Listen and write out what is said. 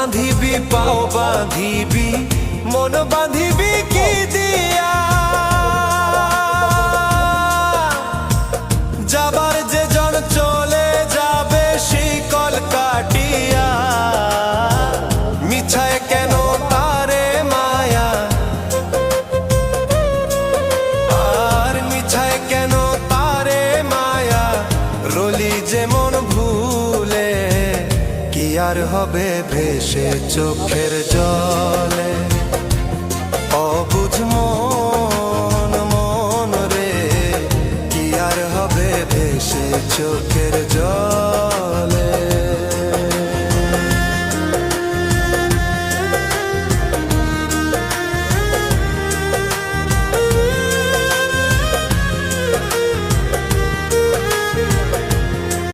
বাঁধিবি পাও বাঁধিবি মন বাঁধিবি কি দিয়া যাবার যে জন চলে যাবে শিকল কাটিয়া মিছায় কেন তারে মায়া আর মিছায় কেন তারে মায়া রলি যেমন ভুলে কি আর হবে ভেসে চোখের জলে অবুঝ মন মন রে কি আর হবে ভেসে চোখ